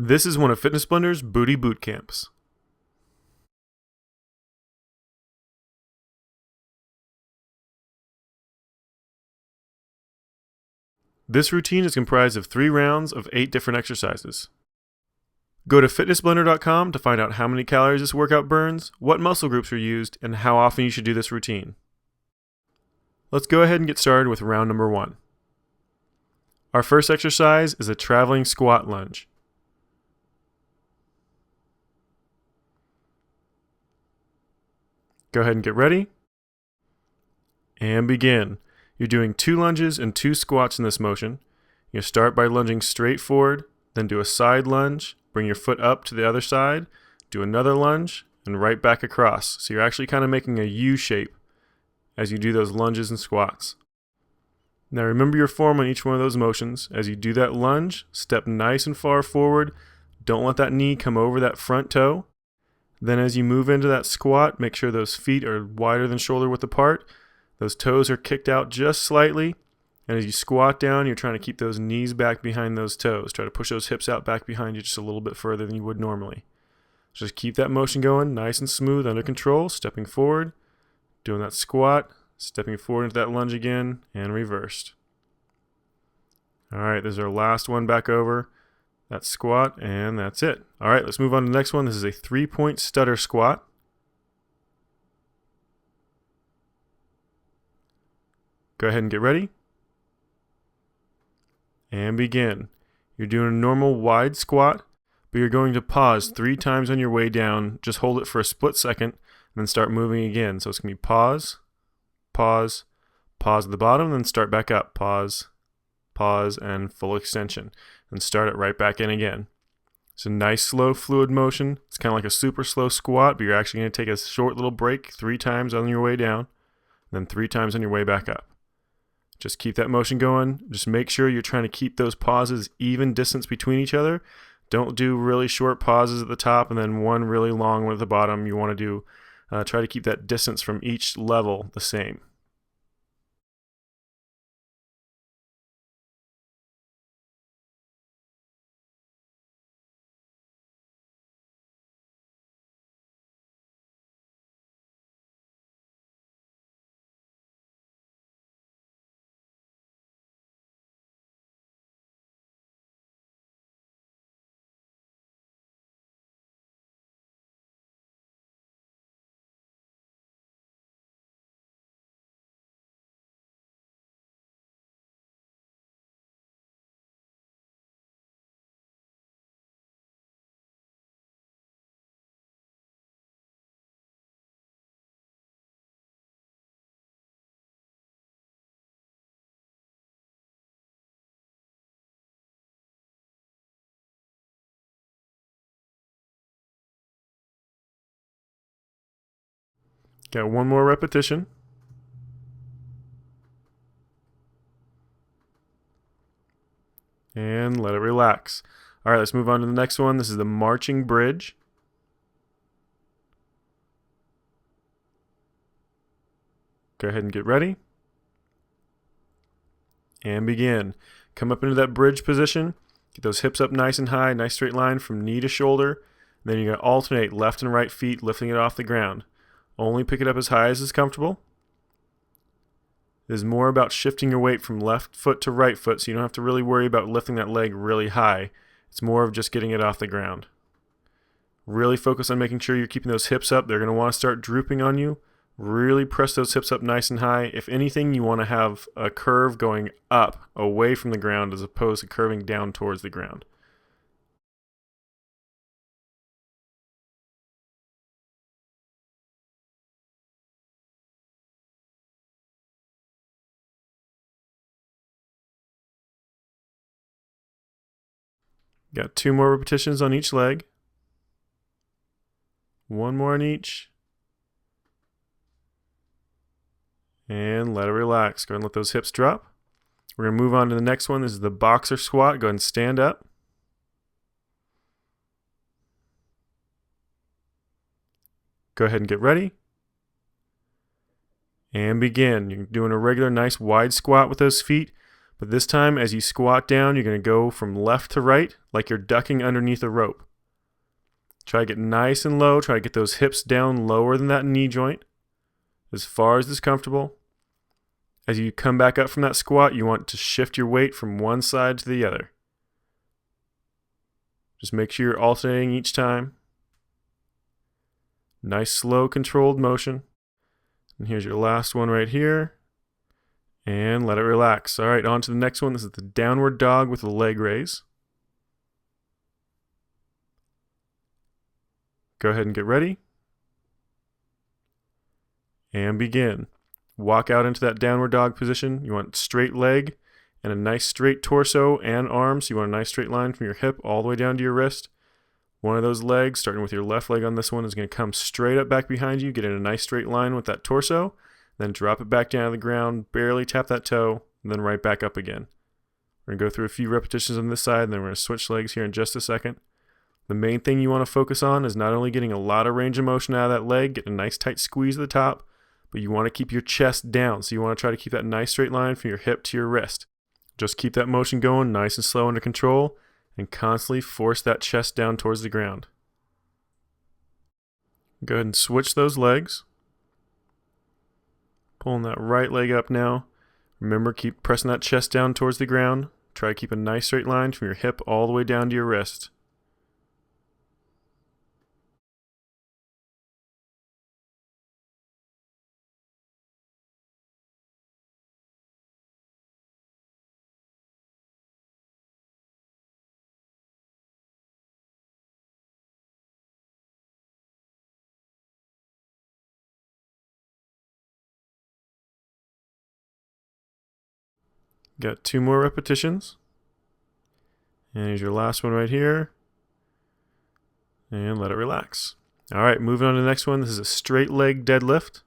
This is one of Fitness Blender's booty boot camps. This routine is comprised of 3 rounds of 8 different exercises. Go to fitnessblender.com to find out how many calories this workout burns, what muscle groups are used, and how often you should do this routine. Let's go ahead and get started with round number 1. Our first exercise is a traveling squat lunge. Go ahead and get ready. And begin. You're doing 2 lunges and 2 squats in this motion. You start by lunging straight forward, then do a side lunge, bring your foot up to the other side, do another lunge, and right back across. So you're actually kind of making a U shape as you do those lunges and squats. Now remember your form on each one of those motions. As you do that lunge, step nice and far forward. Don't let that knee come over that front toe. Then as you move into that squat, make sure those feet are wider than shoulder width apart. Those toes are kicked out just slightly. And as you squat down, you're trying to keep those knees back behind those toes. Try to push those hips out back behind you just a little bit further than you would normally. Just keep that motion going, nice and smooth, under control, stepping forward, doing that squat, stepping forward into that lunge again, and reversed. All right, this is our last one back over. That squat, and that's it. All right, let's move on to the next one. This is a 3-point stutter squat. Go ahead and get ready. And begin. You're doing a normal wide squat, but you're going to pause 3 times on your way down. Just hold it for a split second, and then start moving again. So it's going to be pause, pause, pause at the bottom, then start back up. Pause, pause, and full extension. And start it right back in again. It's a nice slow fluid motion. It's kind of like a super slow squat, but you're actually going to take a short little break 3 times on your way down, then 3 times on your way back up. Just keep that motion going. Just make sure you're trying to keep those pauses even distance between each other. Don't do really short pauses at the top and then one really long one at the bottom. You want to do try to keep that distance from each level the same. Got one more repetition. And let it relax. All right, let's move on to the next one. This is the marching bridge. Go ahead and get ready. And begin. Come up into that bridge position. Get those hips up nice and high, nice straight line from knee to shoulder. Then you're going to alternate left and right feet, lifting it off the ground. Only pick it up as high as is comfortable. It is more about shifting your weight from left foot to right foot, so you don't have to really worry about lifting that leg really high. It's more of just getting it off the ground. Really focus on making sure you're keeping those hips up. They're going to want to start drooping on you. Really press those hips up nice and high. If anything, you want to have a curve going up away from the ground as opposed to curving down towards the ground. Got 2 more repetitions on each leg. 1 more on each. And let it relax. Go ahead and let those hips drop. We're going to move on to the next one. This is the boxer squat. Go ahead and stand up. Go ahead and get ready. And begin. You're doing a regular nice wide squat with those feet, But this time, as you squat down, you're going to go from left to right like you're ducking underneath a rope. Try to get nice and low. Try to get those hips down lower than that knee joint, as far as is comfortable. As you come back up from that squat, you want to shift your weight from one side to the other. Just make sure you're alternating each time. Nice, slow, controlled motion. And here's your last one right here. And let it relax. All right, on to the next one. This is the downward dog with a leg raise. Go ahead and get ready. And begin. Walk out into that downward dog position. You want straight leg and a nice straight torso and arms. You want a nice straight line from your hip all the way down to your wrist. One of those legs, starting with your left leg on this one, is going to come straight up back behind you. Get in a nice straight line with that torso. Then drop it back down to the ground. Barely tap that toe. And then right back up again. We're going to go through a few repetitions on this side. And then we're going to switch legs here in just a second. The main thing you want to focus on is not only getting a lot of range of motion out of that leg, get a nice tight squeeze at the top, but you want to keep your chest down. So you want to try to keep that nice straight line from your hip to your wrist. Just keep that motion going nice and slow under control and constantly force that chest down towards the ground. Go ahead and switch those legs. Pulling that right leg up now. Remember, keep pressing that chest down towards the ground. Try to keep a nice straight line from your hip all the way down to your wrist. Got 2 more repetitions. And here's your last one right here. And let it relax. All right, moving on to the next one. This is a straight leg deadlift.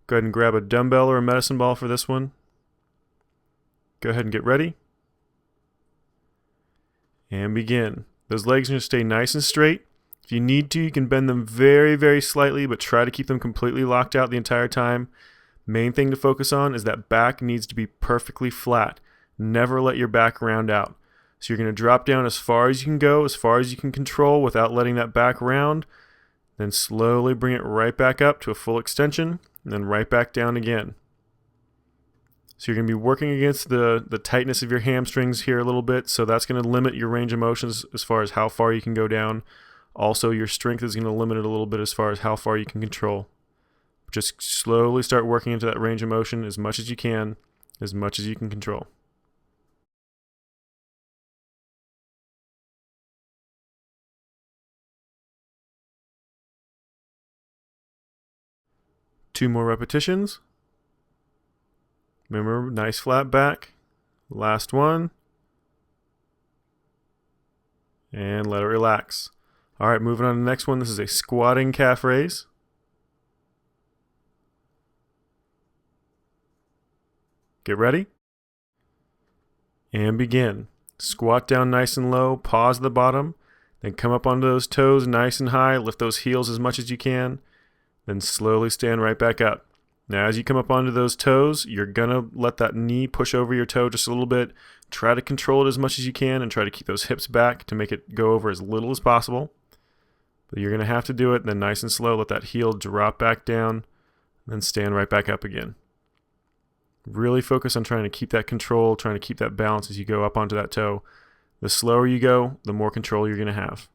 Go ahead and grab a dumbbell or a medicine ball for this one. Go ahead and get ready. And begin. Those legs are going to stay nice and straight. If you need to, you can bend them very, very slightly, but try to keep them completely locked out the entire time. Main thing to focus on is that back needs to be perfectly flat. Never let your back round out. So you're going to drop down as far as you can go, as far as you can control without letting that back round. Then slowly bring it right back up to a full extension, and then right back down again. So you're going to be working against the tightness of your hamstrings here a little bit, so that's going to limit your range of motions as far as how far you can go down. Also, your strength is going to limit it a little bit as far as how far you can control. Just slowly start working into that range of motion as much as you can, as much as you can control. Two more repetitions. Remember, nice flat back. Last one. And let it relax. All right, moving on to the next one. This is a squatting calf raise. Get ready. And begin. Squat down nice and low, pause at the bottom, then come up onto those toes nice and high, lift those heels as much as you can, then slowly stand right back up. Now as you come up onto those toes, you're going to let that knee push over your toe just a little bit. Try to control it as much as you can and try to keep those hips back to make it go over as little as possible. But you're going to have to do it, and then nice and slow, let that heel drop back down, and then stand right back up again. Really focus on trying to keep that control, trying to keep that balance as you go up onto that toe. The slower you go, the more control you're going to have.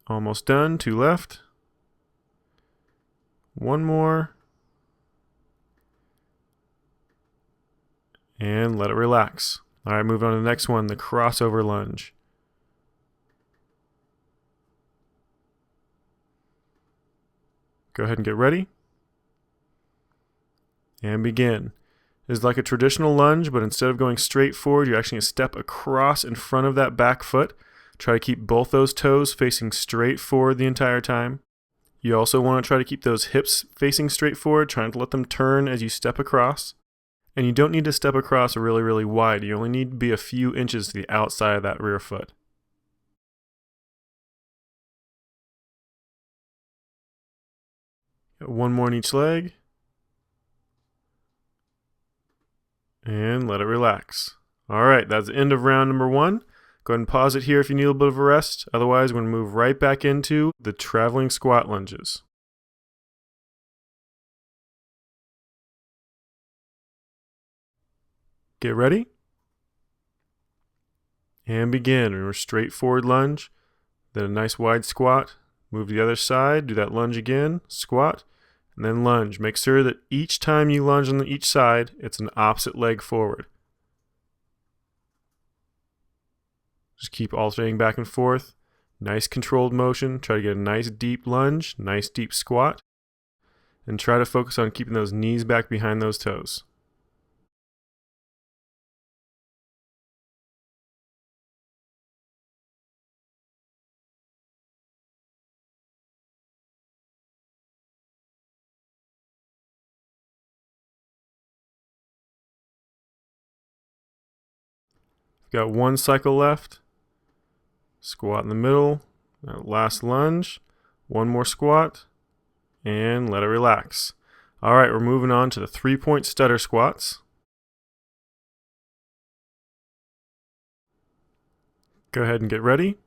Almost done. 2 left. 1 more. And let it relax. All right, move on to the next one, the crossover lunge. Go ahead and get ready. And begin. It's like a traditional lunge, but instead of going straight forward, you're actually going to step across in front of that back foot. Try to keep both those toes facing straight forward the entire time. You also want to try to keep those hips facing straight forward, trying to let them turn as you step across. And you don't need to step across really, really wide. You only need to be a few inches to the outside of that rear foot. Got one more in each leg. And let it relax. All right, that's the end of round number 1. Go ahead and pause it here if you need a little bit of a rest. Otherwise, we're going to move right back into the traveling squat lunges. Get ready. And begin. Remember, straight forward lunge, then a nice wide squat. Move to the other side, do that lunge again, squat, and then lunge. Make sure that each time you lunge on each side, it's an opposite leg forward. Just keep alternating back and forth. Nice controlled motion. Try to get a nice deep lunge, nice deep squat, and try to focus on keeping those knees back behind those toes. Got one cycle left. Squat in the middle. Last lunge. One more squat. And let it relax. All right, we're moving on to the 3-point stutter squats. Go ahead and get ready.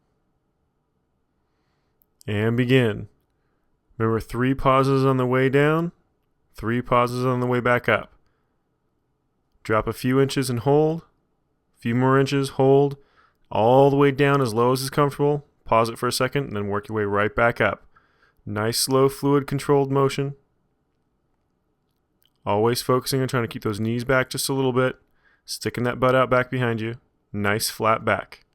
And begin. Remember, 3 pauses on the way down, 3 pauses on the way back up. Drop a few inches and hold. A few more inches, hold. All the way down as low as is comfortable. Pause it for a second and then work your way right back up. Nice, slow, fluid, controlled motion. Always focusing on trying to keep those knees back just a little bit. Sticking that butt out back behind you. Nice, flat back.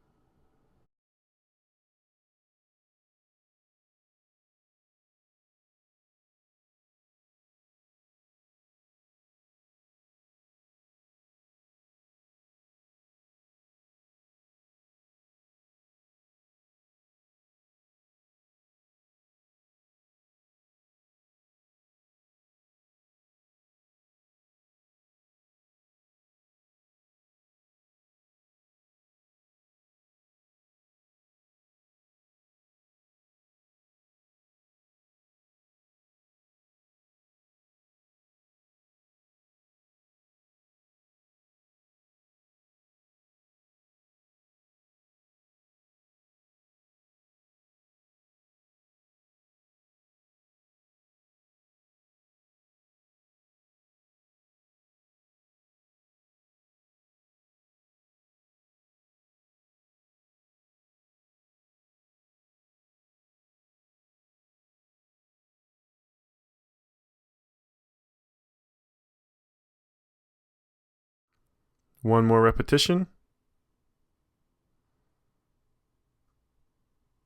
One more repetition.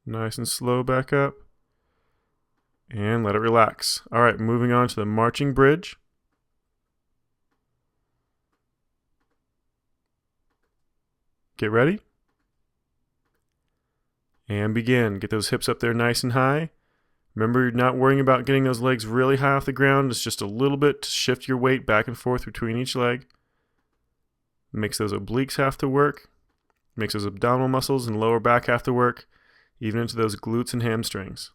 Nice and slow back up. And let it relax. All right, moving on to the marching bridge. Get ready. And begin. Get those hips up there nice and high. Remember, you're not worrying about getting those legs really high off the ground. It's just a little bit to shift your weight back and forth between each leg. Makes those obliques have to work. Makes those abdominal muscles and lower back have to work. Even into those glutes and hamstrings.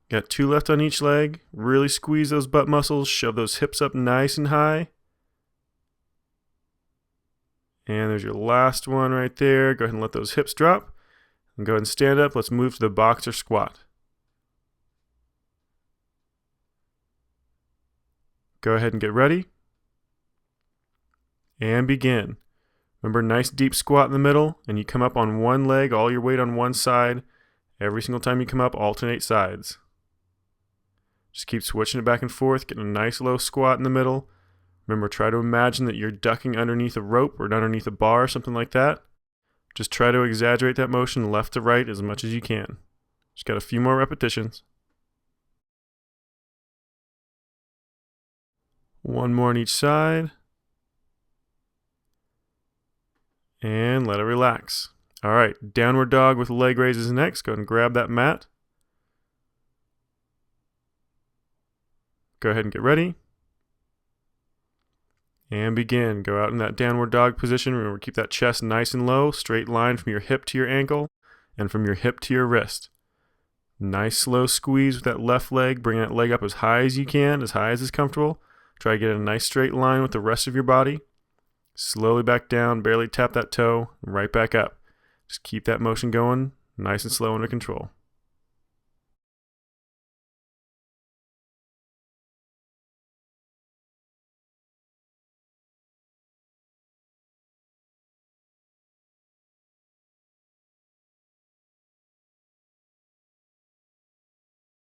Got 2 left on each leg. Really squeeze those butt muscles. Shove those hips up nice and high. And there's your last one right there. Go ahead and let those hips drop. And go ahead and stand up. Let's move to the boxer squat. Go ahead and get ready. And begin. Remember, nice deep squat in the middle. And you come up on one leg, all your weight on one side. Every single time you come up, alternate sides. Just keep switching it back and forth, getting a nice low squat in the middle. Remember, try to imagine that you're ducking underneath a rope or underneath a bar or something like that. Just try to exaggerate that motion left to right as much as you can. Just got a few more repetitions. One more on each side. And let it relax. All right, downward dog with leg raises next. Go ahead and grab that mat. Go ahead and get ready. And begin. Go out in that downward dog position. Remember, keep that chest nice and low, straight line from your hip to your ankle and from your hip to your wrist. Nice slow squeeze with that left leg. Bring that leg up as high as you can, as high as is comfortable. Try to get a nice straight line with the rest of your body. Slowly back down, barely tap that toe, right back up. Just keep that motion going, nice and slow, under control.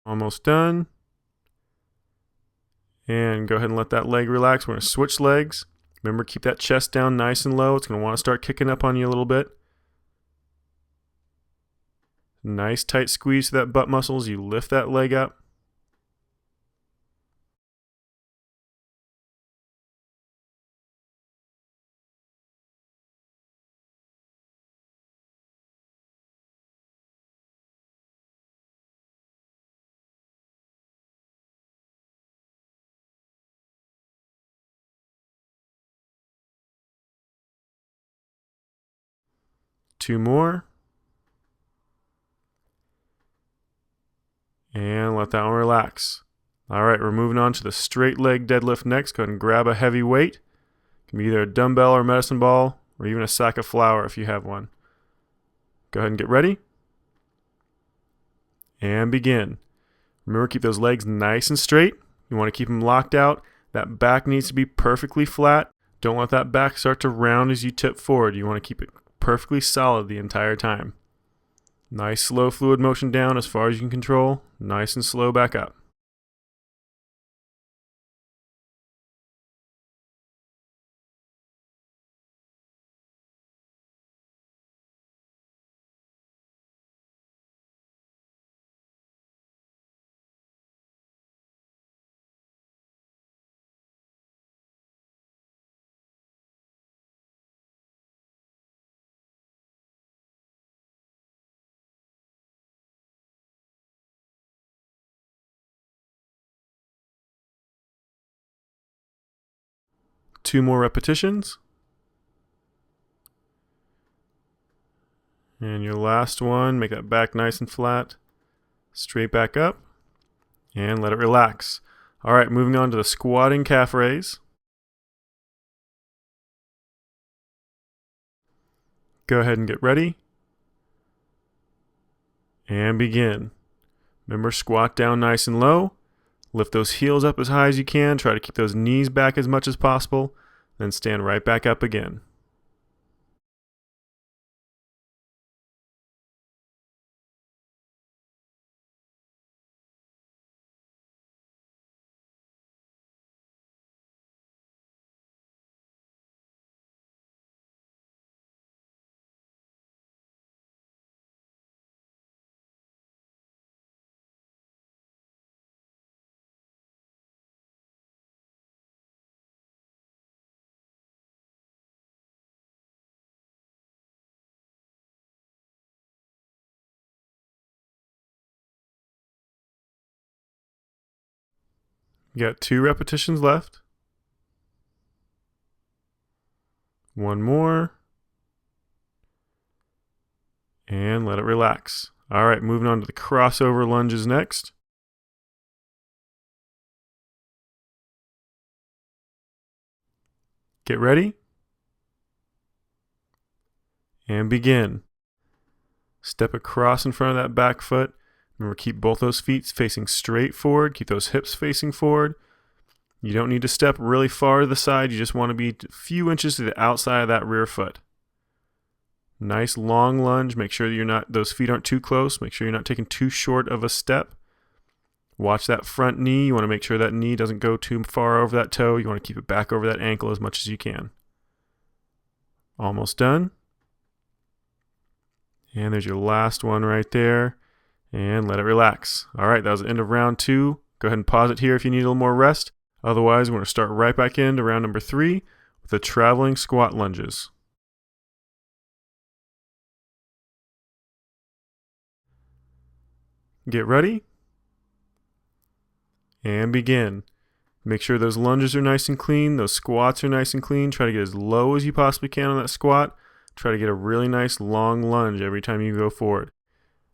Almost done. And go ahead and let that leg relax. We're going to switch legs. Remember, keep that chest down nice and low. It's going to want to start kicking up on you a little bit. Nice tight squeeze to that butt muscles. You lift that leg up. Two more. And let that one relax. All right, we're moving on to the straight leg deadlift next. Go ahead and grab a heavy weight. It can be either a dumbbell or a medicine ball, or even a sack of flour if you have one. Go ahead and get ready. And begin. Remember, keep those legs nice and straight. You want to keep them locked out. That back needs to be perfectly flat. Don't let that back start to round as you tip forward. You want to keep it perfectly solid the entire time. Nice slow fluid motion down as far as you can control. Nice and slow back up. Two more repetitions. And your last one, make that back nice and flat. Straight back up. And let it relax. All right, moving on to the squatting calf raise. Go ahead and get ready. And begin. Remember, squat down nice and low. Lift those heels up as high as you can. Try to keep those knees back as much as possible. Then stand right back up again. You got 2 repetitions left. One more. And let it relax. All right, moving on to the crossover lunges next. Get ready. And begin. Step across in front of that back foot. Remember, keep both those feet facing straight forward. Keep those hips facing forward. You don't need to step really far to the side. You just want to be a few inches to the outside of that rear foot. Nice long lunge. Make sure that those feet aren't too close. Make sure you're not taking too short of a step. Watch that front knee. You want to make sure that knee doesn't go too far over that toe. You want to keep it back over that ankle as much as you can. Almost done. And there's your last one right there. And let it relax. All right, that was the end of round 2. Go ahead and pause it here if you need a little more rest. Otherwise, we're going to start right back into round number 3 with the traveling squat lunges. Get ready. And begin. Make sure those lunges are nice and clean. Those squats are nice and clean. Try to get as low as you possibly can on that squat. Try to get a really nice long lunge every time you go forward.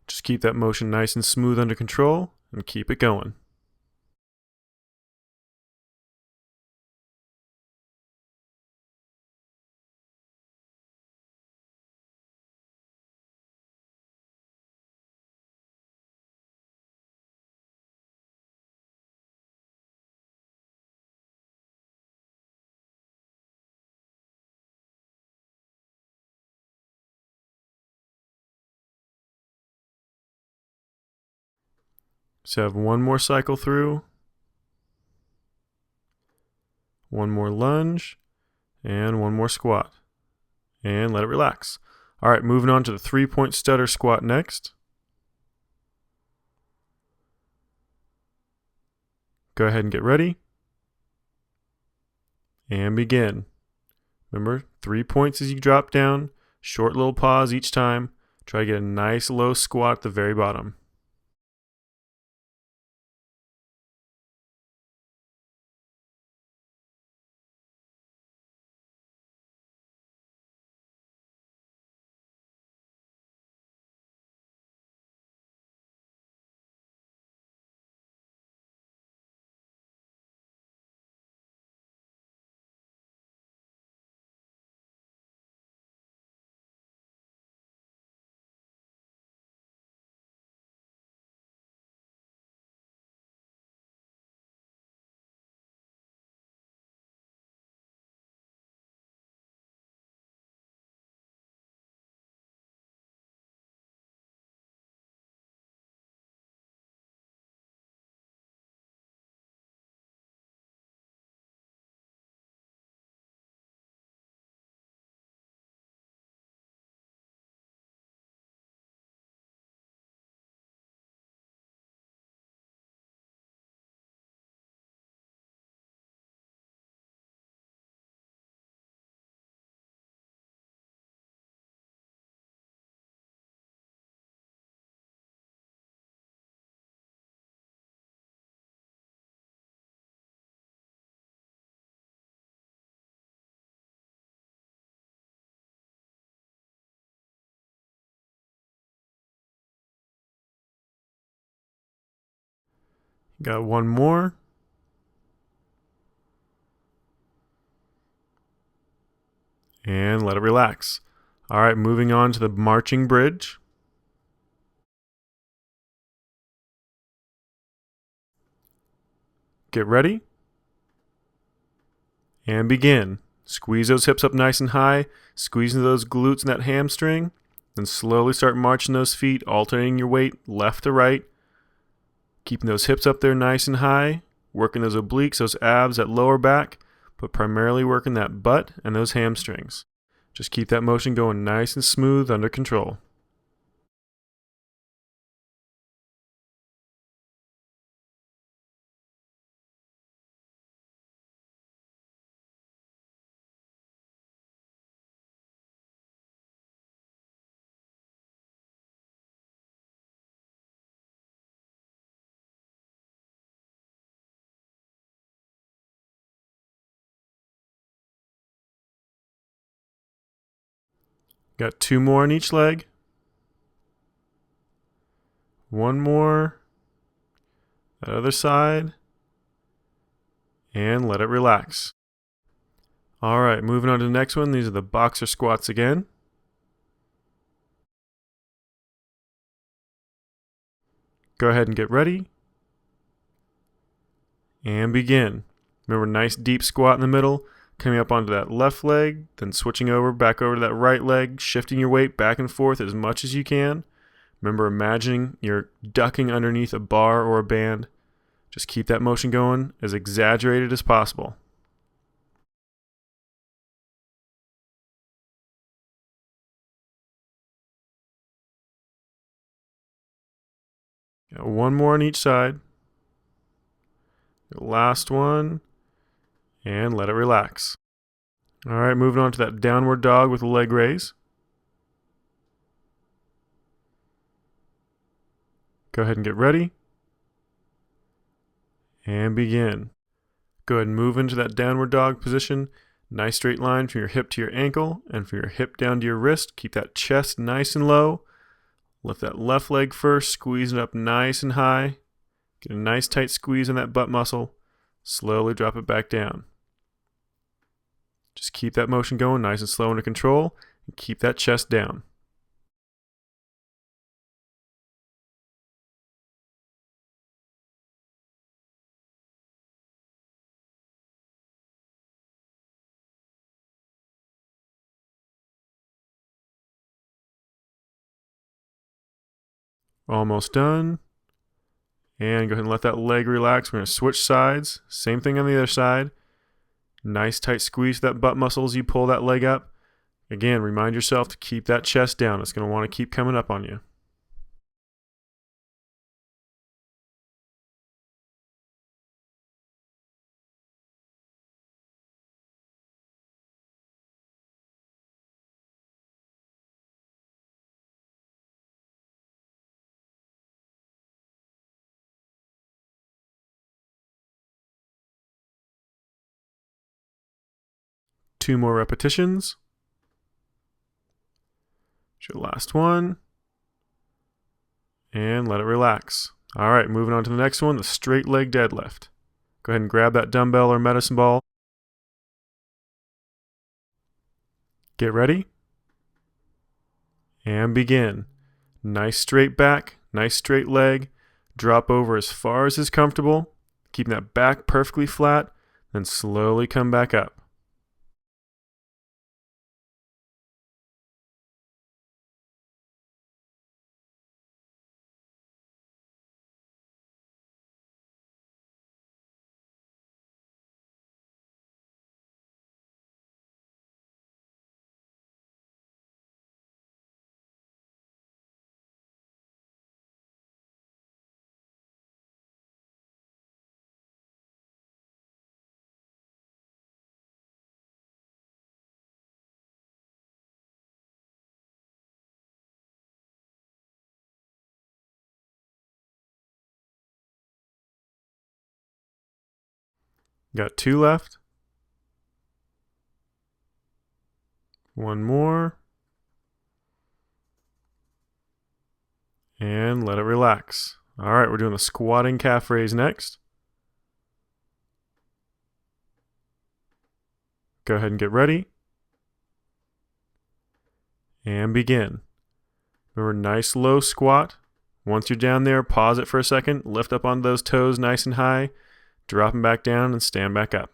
Just keep that motion nice and smooth under control and keep it going. So have one more cycle through, one more lunge, and one more squat. And let it relax. All right, moving on to the 3-point stutter squat next. Go ahead and get ready. And begin. Remember, 3 points as you drop down, short little pause each time. Try to get a nice low squat at the very bottom. Got one more. And let it relax. All right, moving on to the marching bridge. Get ready. And begin. Squeeze those hips up nice and high. Squeeze into those glutes and that hamstring. Then slowly start marching those feet, alternating your weight left to right. Keeping those hips up there nice and high. Working those obliques, those abs, that lower back. But primarily working that butt and those hamstrings. Just keep that motion going nice and smooth under control. Got 2 more on each leg. One more. That other side. And let it relax. All right, moving on to the next one. These are the boxer squats again. Go ahead and get ready. And begin. Remember, nice deep squat in the middle. coming up onto that left leg, then switching over back over to that right leg, shifting your weight back and forth as much as you can. Remember, imagining you're ducking underneath a bar or a band. Just keep that motion going as exaggerated as possible. Got one more on each side. The last one. And let it relax. All right, moving on to that downward dog with a leg raise. Go ahead and get ready. And begin. Go ahead and move into that downward dog position. Nice straight line from your hip to your ankle and from your hip down to your wrist. Keep that chest nice and low. Lift that left leg first, squeeze it up nice and high. Get a nice tight squeeze on that butt muscle. Slowly drop it back down. Just keep that motion going nice and slow under control and keep that chest down. Almost done. And go ahead and let that leg relax. We're going to switch sides. Same thing on the other side. Nice tight squeeze that butt muscle as you pull that leg up. Again, remind yourself to keep that chest down. It's going to want to keep coming up on you. Two more repetitions. Your last one. And let it relax. All right, moving on to the next one, the straight leg deadlift. Go ahead and grab that dumbbell or medicine ball. Get ready. And begin. Nice straight back, nice straight leg. Drop over as far as is comfortable. Keeping that back perfectly flat, then slowly come back up. Got two left. One more. And let it relax. All right, we're doing the squatting calf raise next. Go ahead and get ready. And begin. Remember, nice low squat. Once you're down there, pause it for a second. Lift up on those toes nice and high. Drop them back down and stand back up.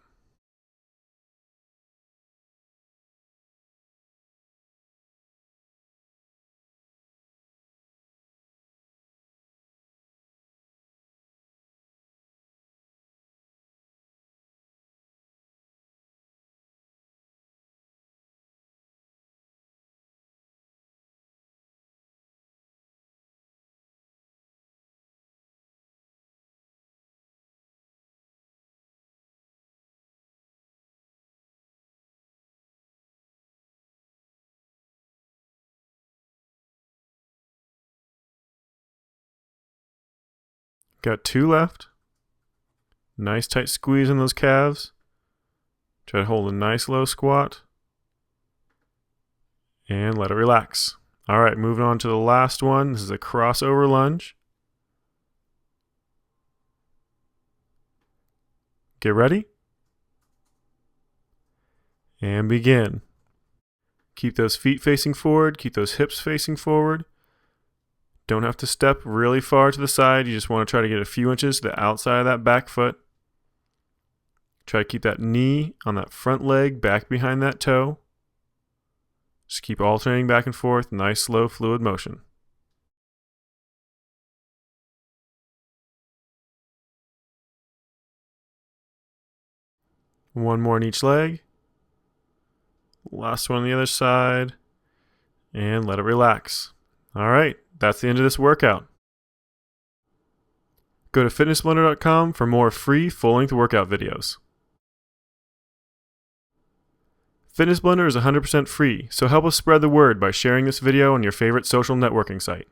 Got two left. Nice tight squeeze in those calves. Try to hold a nice low squat. And let it relax. All right, moving on to the last one. This is a crossover lunge. Get ready. And begin. Keep those feet facing forward. Keep those hips facing forward. Don't have to step really far to the side. You just want to try to get a few inches to the outside of that back foot. Try to keep that knee on that front leg back behind that toe. Just keep alternating back and forth, nice slow fluid motion. One more in each leg. Last one on the other side. And let it relax. All right, that's the end of this workout. Go to fitnessblender.com for more free full-length workout videos. Fitness Blender is 100% free, so help us spread the word by sharing this video on your favorite social networking site.